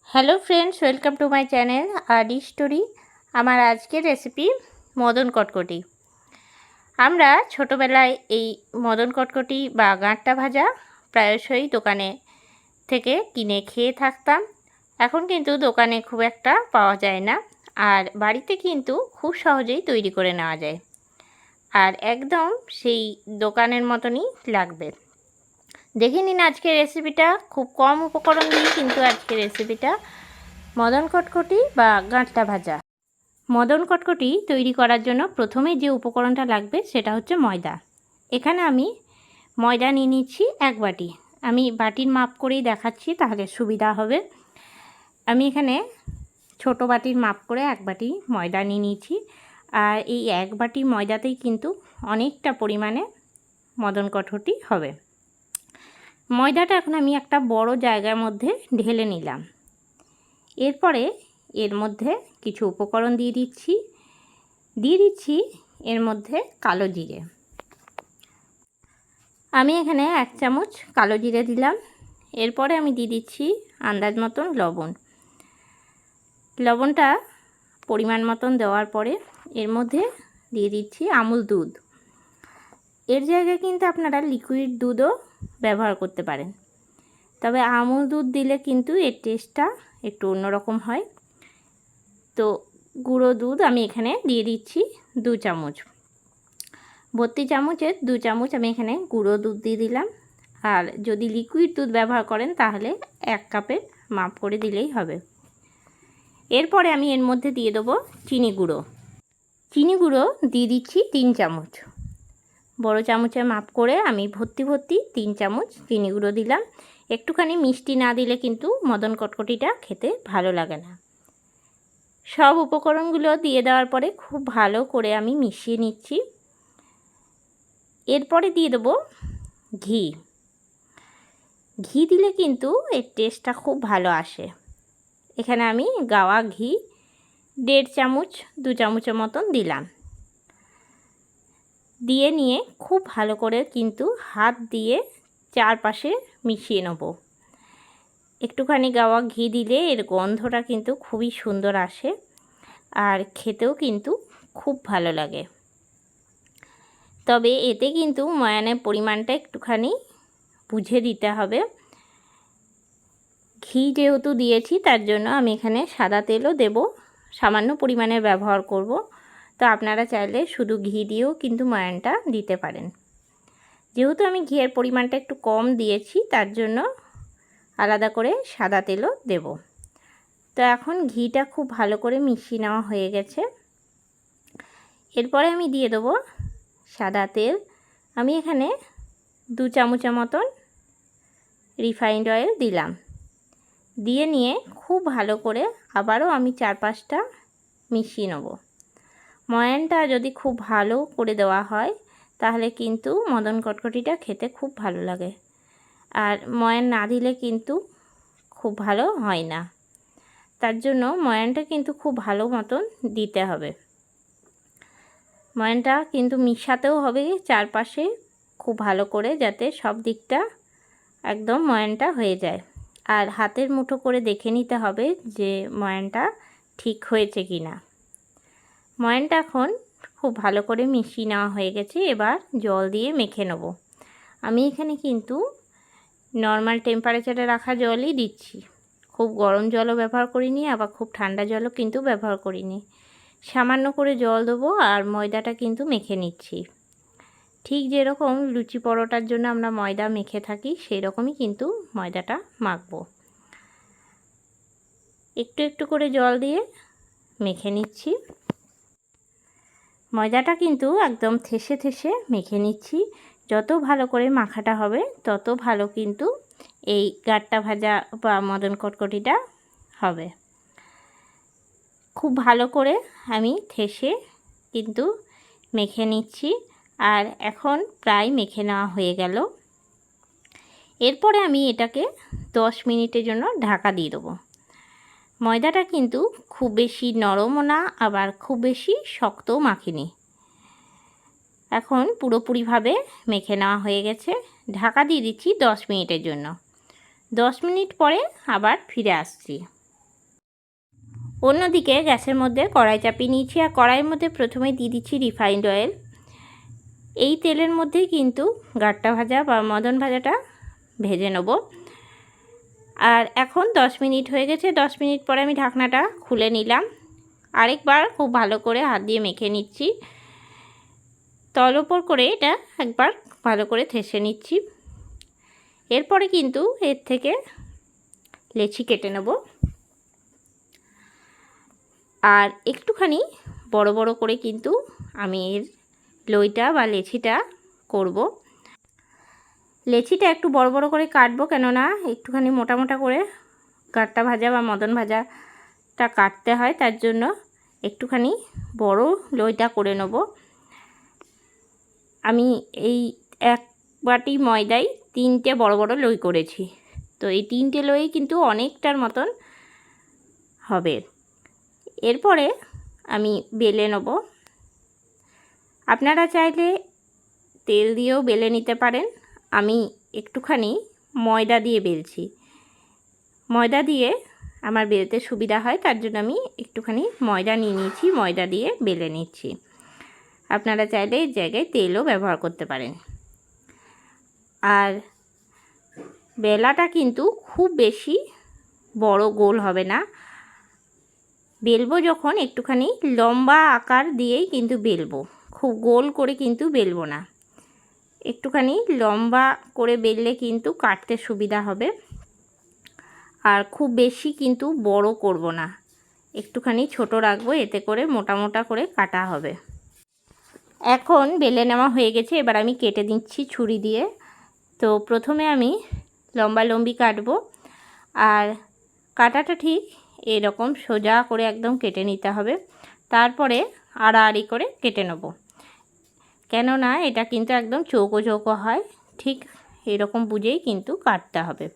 Hello friends, welcome to my channel RD story. আমার আজকের recipe Madan কটকটি। আমরা ছোটোবেলায় এই মদন কটকটি বা গাঁটটা ভাজা প্রায়শই দোকানে থেকে কিনে খেয়ে থাকতাম। এখন কিন্তু দোকানে খুব একটা পাওয়া যায় না, আর বাড়িতে কিন্তু খুব সহজেই তৈরি করে নেওয়া যায়, আর একদম সেই দোকানের মতনই লাগবে। দেখে নিন আজকের রেসিপিটা। খুব কম উপকরণ দিয়ে কিন্তু আজকের রেসিপিটা মদন কটকটি বা গাঁটটা ভাজা। মদন কটকটি তৈরি করার জন্য প্রথমে যে উপকরণটা লাগবে সেটা হচ্ছে ময়দা। এখানে আমি ময়দা নিয়ে নিচ্ছি 1 বাটি। আমি বাটির মাপ করেই দেখাচ্ছি, তাহলে সুবিধা হবে। আমি এখানে ছোট বাটির মাপ করে 1 বাটি ময়দা নিয়ে নিয়েছি, আর এই 1 বাটি ময়দাতেই কিন্তু অনেকটা পরিমাণে মদন কটকটি হবে। ময়দাটা এখন আমি একটা বড় জায়গার মধ্যে ঢেলে নিলাম। এরপরে এর মধ্যে কিছু উপকরণ দিয়ে দিচ্ছি এর মধ্যে কালো জিরে। আমি এখানে 1 চামচ কালো জিরে দিলাম। এরপরে আমি দিয়ে দিচ্ছি আন্দাজ মতন লবণ। লবণটা পরিমাণ মতন দেওয়ার পরে এর মধ্যে দিয়ে দিচ্ছি আমুল দুধ। এর জায়গায় কিন্তু আপনারা লিকুইড দুধও ব্যবহার করতে পারেন, তবে আমুল দুধ দিলে কিন্তু এর টেস্টটা একটু অন্যরকম হয়। তো গুঁড়ো দুধ আমি এখানে দিয়ে দিচ্ছি 2 চামচ। 32 চামচের 2 চামচ আমি এখানে গুঁড়ো দুধ দিয়ে দিলাম। আর যদি লিকুইড দুধ ব্যবহার করেন তাহলে 1 কাপের মাপ করে দিলেই হবে। এরপরে আমি এর মধ্যে দিয়ে দেবো চিনি গুঁড়ো। চিনি গুঁড়ো দিয়ে দিচ্ছি 3 চামচ। বড় চামচের মাপ করে আমি ভর্তি 3 চামচ চিনি গুঁড়ো দিলাম। একটুখানি মিষ্টি না দিলে কিন্তু মদন কটকটিটা খেতে ভালো লাগে না। সব উপকরণগুলো দিয়ে দেওয়ার পরে খুব ভালো করে আমি মিশিয়ে নিচ্ছি। এরপরে দিয়ে দেবো ঘি। ঘি দিলে কিন্তু এর টেস্টটা খুব ভালো আসে। এখানে আমি গাওয়া ঘি 1.5 চামচ 2 চামচের মতন দিলাম। দিয়ে নিয়ে খুব ভালো করে কিন্তু হাত দিয়ে চারপাশে মিশিয়ে নেব। একটুখানি গাওয়া ঘি দিলে এর গন্ধটা কিন্তু খুবই সুন্দর আসে, আর খেতেও কিন্তু খুব ভালো লাগে। তবে এতে কিন্তু ময়ানের পরিমাণটা একটুখানি বুঝে দিতে হবে। ঘি যেহেতু দিয়েছি তার জন্য আমি এখানে সাদা তেলও দেব, সামান্য পরিমাণে ব্যবহার করব। তো আপনারা চাইলে শুধু ঘি দিয়েও কিন্তু ময়ানটা দিতে পারেন। যেহেতু আমি ঘিয়ের পরিমাণটা একটু কম দিয়েছি তার জন্য আলাদা করে সাদা তেলও দেব। তো এখন ঘিটা খুব ভালো করে মিশিয়ে নেওয়া হয়ে গেছে। এরপরে আমি দিয়ে দেবো সাদা তেল। আমি এখানে 2 চামচের মতন রিফাইন্ড অয়েল দিলাম। দিয়ে নিয়ে খুব ভালো করে আবারও আমি 4-5টা মিশিয়ে নেব। ময়ানটা যদি খুব ভালো করে দেওয়া হয় তাহলে কিন্তু মদন কটকটিটা খেতে খুব ভালো লাগে, আর ময়ান না দিলে কিন্তু খুব ভালো হয় না। তার জন্য ময়ানটা কিন্তু খুব ভালো মতন দিতে হবে। ময়ানটা কিন্তু মিশাতেও হবে চারপাশে খুব ভালো করে, যাতে সব দিকটা একদম ময়ানটা হয়ে যায়। আর হাতের মুঠো করে দেখে নিতে হবে যে ময়ানটা ঠিক হয়েছে কি না। ময়ানটা এখন খুব ভালো করে মিশিয়ে নেওয়া হয়ে গেছে। এবার জল দিয়ে মেখে নেব। আমি এখানে কিন্তু নর্মাল টেম্পারেচারে রাখা জলই দিচ্ছি, খুব গরম জলও ব্যবহার করিনি, আবার খুব ঠান্ডা জলও কিন্তু ব্যবহার করিনি। সামান্য করে জল দেবো আর ময়দাটা কিন্তু মেখে নিচ্ছি। ঠিক যেরকম লুচি পরোটার জন্য আমরা ময়দা মেখে থাকি সেই রকমই কিন্তু ময়দাটা মাখবো। একটু একটু করে জল দিয়ে মেখে নিচ্ছি। ময়দাটা কিন্তু একদম থেসে থেসে মেখে নিচ্ছি। যত ভালো করে মাখাটা হবে তত ভালো কিন্তু এই গাঁটটা ভাজা বা মদন কটকটিটা হবে। খুব ভালো করে আমি থেসে কিন্তু মেখে নিচ্ছি, আর এখন প্রায় মেখে নেওয়া হয়ে গেল। এরপরে আমি এটাকে 10 মিনিটের জন্য ঢাকা দিয়ে দেবো। ময়দাটা কিন্তু খুব বেশি নরমও না, আবার খুব বেশি শক্তও মাখিনি। এখন পুরোপুরিভাবে মেখে নেওয়া হয়ে গেছে। ঢাকা দিয়ে দিচ্ছি 10 মিনিটের জন্য। 10 মিনিট পরে আবার ফিরে আসছি। অন্যদিকে গ্যাসের মধ্যে কড়াই চাপিয়ে নিয়েছি, আর কড়াইয়ের মধ্যে প্রথমে দিয়ে দিচ্ছি রিফাইন্ড অয়েল। এই তেলের মধ্যেই কিন্তু গাঁটটা ভাজা বা মদন ভাজাটা ভেজে নেব। আর এখন 10 মিনিট হয়ে গেছে। 10 মিনিট পরে আমি ঢাকনাটা খুলে নিলাম। আরেকবার খুব ভালো করে হাত দিয়ে মেখে নিচ্ছি, তল ওপর করে এটা একবার ভালো করে ঠেসে নিচ্ছি। এরপরে কিন্তু এর থেকে লেচি কেটে নেব, আর একটুখানি বড় বড় করে কিন্তু আমি এর লইটা বা লেচিটা করব। লেচিটা একটু বড় বড় করে কাটবো, কেননা একটুখানি মোটা মোটা করে গাঁটটা ভাজা বা মদন ভাজাটা কাটতে হয়, তার জন্য একটুখানি বড় লইটা করে নেব। আমি এই এক বাটি ময়দায় 3টে বড় বড় লই করেছি, তো এই 3টে লই কিন্তু অনেকটার মতন হবে। এরপরে আমি বেলে নেব। আপনারা চাইলে তেল দিয়েও বেলে নিতে পারেন, আমি একটুখানি ময়দা দিয়ে বেলছি। ময়দা দিয়ে আমার বেলতে সুবিধা হয়, তার জন্য আমি একটুখানি ময়দা নিয়ে নিয়েছি, ময়দা দিয়ে বেলে নিচ্ছি। আপনারা চাইলে এর জায়গায় তেলও ব্যবহার করতে পারেন। আর বেলাটা কিন্তু খুব বেশি বড় গোল হবে না, বেলবো যখন একটুখানি লম্বা আকার দিয়েই কিন্তু বেলবো, খুব গোল করে কিন্তু বেলবো না। একটুখানি লম্বা করে বেললে কিন্তু কাটতে সুবিধা হবে। আর খুব বেশি কিন্তু বড় করব না, একটুখানি ছোট রাখবো, এতে করে মোটা মোটা করে কাটা হবে। এখন বেলে নেওয়া হয়ে গেছে, এবার আমি কেটে দিচ্ছি ছুরি দিয়ে। তো প্রথমে আমি লম্বা লম্বি কাটবো, আর কাটাটা ঠিক এরকম সোজা করে একদম কেটে নিতে হবে। তারপরে আড়াআড়ি করে কেটে নেব, কেননা এটা কিন্তু একদম চৌকো চৌকো হয়, ঠিক এরকম বুঝেই কিন্তু কাটতে হবে।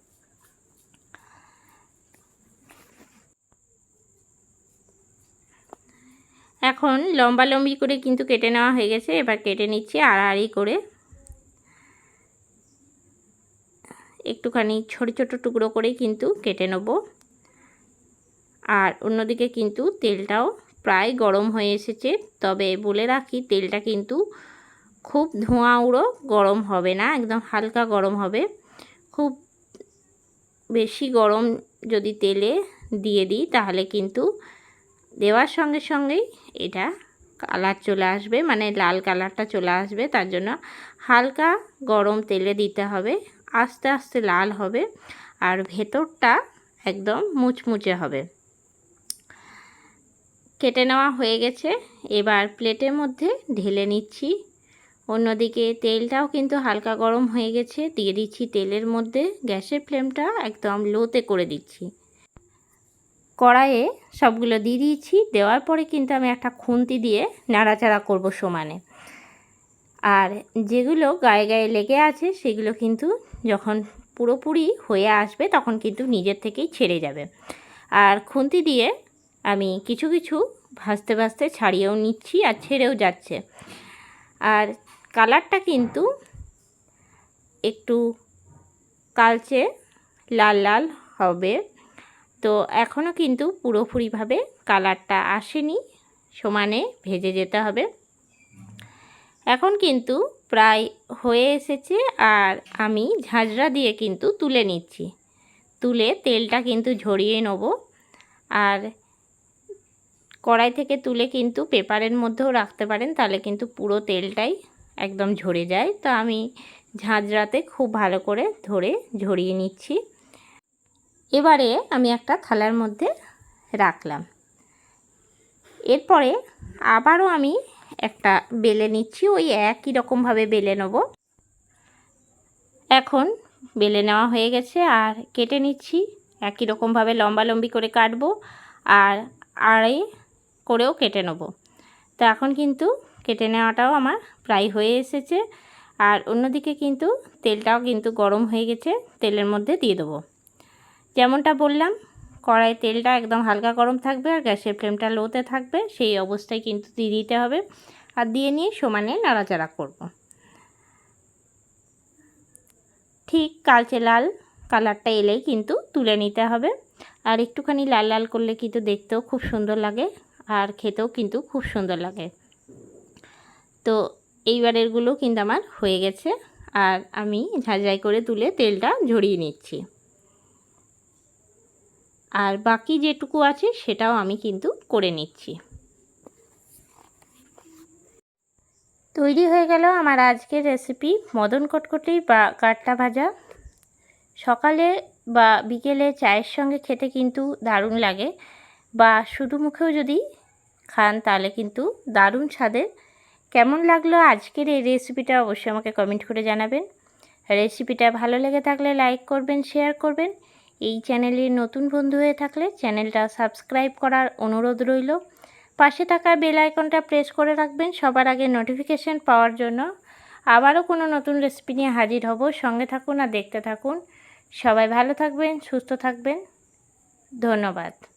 এখন লম্বা লম্বি করে কিন্তু কেটে নেওয়া হয়ে গেছে, এবার কেটে নিচ্ছি আড়াআড়ি করে। একটুখানি ছোট ছোট টুকরো করে কিন্তু কেটে নেব। আর অন্যদিকে কিন্তু তেলটাও প্রায় গরম হয়ে এসেছে, তবে বলে রাখি তেলটা কিন্তু খুব ধোঁয়া উড়ো গরম হবে না, একদম হালকা গরম হবে। খুব বেশি গরম যদি তেলে দিয়ে দিই তাহলে কিন্তু দেওয়ার সঙ্গে সঙ্গেই এটা কালার চলে আসবে, মানে লাল কালারটা চলে আসবে। তার জন্য হালকা গরম তেলে দিতে হবে, আস্তে আস্তে লাল হবে, আর ভেতরটা একদম মুচমুচে হবে। কেটে নেওয়া হয়ে গেছে, এবার প্লেটের মধ্যে ঢেলে নিচ্ছি। অন্যদিকে তেলটাও কিন্তু হালকা গরম হয়ে গেছে, দিয়ে দিচ্ছি তেলের মধ্যে। গ্যাসের ফ্লেমটা একদম লোতে করে দিচ্ছি। কড়াইয়ে সবগুলো দিয়ে দিয়েছি, দেওয়ার পরে কিন্তু আমি একটা খুন্তি দিয়ে নাড়াচাড়া করব সমানে। আর যেগুলো গায়ে গায়ে লেগে আছে সেগুলো কিন্তু যখন পুরোপুরি হয়ে আসবে তখন কিন্তু নিজের থেকেই ছেড়ে যাবে। আর খুন্তি দিয়ে আমি কিছু কিছু ভাজতে ভাজতে ছাড়িয়েও নিচ্ছি, আর ছেড়েও যাচ্ছে। আর কালারটা কিন্তু একটু কালচে লাল লাল হবে, তো এখনও কিন্তু পুরোপুরিভাবে কালারটা আসেনি, সমানে ভেজে যেতে হবে। এখন কিন্তু প্রায় হয়ে এসেছে, আর আমি ঝাঁঝরা দিয়ে কিন্তু তুলে নিচ্ছি। তুলে তেলটা কিন্তু ঝরিয়ে নেব। আর কড়াই থেকে তুলে কিন্তু পেপারের মধ্যেও রাখতে পারেন, তাহলে কিন্তু পুরো তেলটাই একদম ঝরে যায়। তো আমি ঝাঁঝরাতে খুব ভালো করে ধরে ঝরিয়ে নিচ্ছি। এবারে আমি একটা থালার মধ্যে রাখলাম। এরপরে আবারও আমি একটা বেলে নিচ্ছি, ওই একই রকমভাবে বেলে নেব। এখন বেলে নেওয়া হয়ে গেছে, আর কেটে নিচ্ছি। একই রকমভাবে লম্বা লম্বি করে কাটবো, আর আড়াই করেও কেটে নেব। তো এখন কিন্তু কেটে নেওয়াটাও আমার প্রায় হয়ে এসেছে। আর অন্যদিকে কিন্তু তেলটাও কিন্তু গরম হয়ে গেছে, তেলের মধ্যে দিয়ে দেবো। যেমনটা বললাম, কড়াই তেলটা একদম হালকা গরম থাকবে, আর গ্যাসের ফ্লেমটা লোতে থাকবে, সেই অবস্থায় কিন্তু দিয়ে দিতে হবে। আর দিয়ে নিয়ে সমানে নাড়াচাড়া করব। ঠিক কালচে লাল কালারটা এলেই কিন্তু তুলে নিতে হবে। আর একটুখানি লাল লাল করলে কিন্তু দেখতেও খুব সুন্দর লাগে আর খেতেও কিন্তু খুব সুন্দর লাগে। তো এইবারেরগুলো কিন্তু আমার হয়ে গেছে, আর আমি ঝাঁঝাই করে তুলে তেলটা ঝরিয়ে নিচ্ছি। আর বাকি যেটুকু আছে সেটাও আমি কিন্তু করে নিচ্ছি। তৈরি হয়ে গেল আমার আজকের রেসিপি মদন কটকটি বা কাটলা ভাজা। সকালে বা বিকেলে চায়ের সঙ্গে খেতে কিন্তু দারুণ লাগে, বা শুধু মুখেও যদি খান তাহলে কিন্তু দারুণ স্বাদের। কেমন লাগলো আজকের এই রেসিপিটা অবশ্যই আমাকে কমেন্ট করে জানাবেন। রেসিপিটা ভালো লেগে থাকলে লাইক করবেন, শেয়ার করবেন। এই চ্যানেলে নতুন বন্ধু হয়ে থাকলে চ্যানেলটা সাবস্ক্রাইব করার অনুরোধ রইল। পাশে থাকা বেল আইকনটা প্রেস করে রাখবেন সবার আগে নোটিফিকেশন পাওয়ার জন্য। আবারও কোনো নতুন রেসিপি নিয়ে হাজির হব। সঙ্গে থাকুন আর দেখতে থাকুন। সবাই ভালো থাকবেন, সুস্থ থাকবেন। ধন্যবাদ।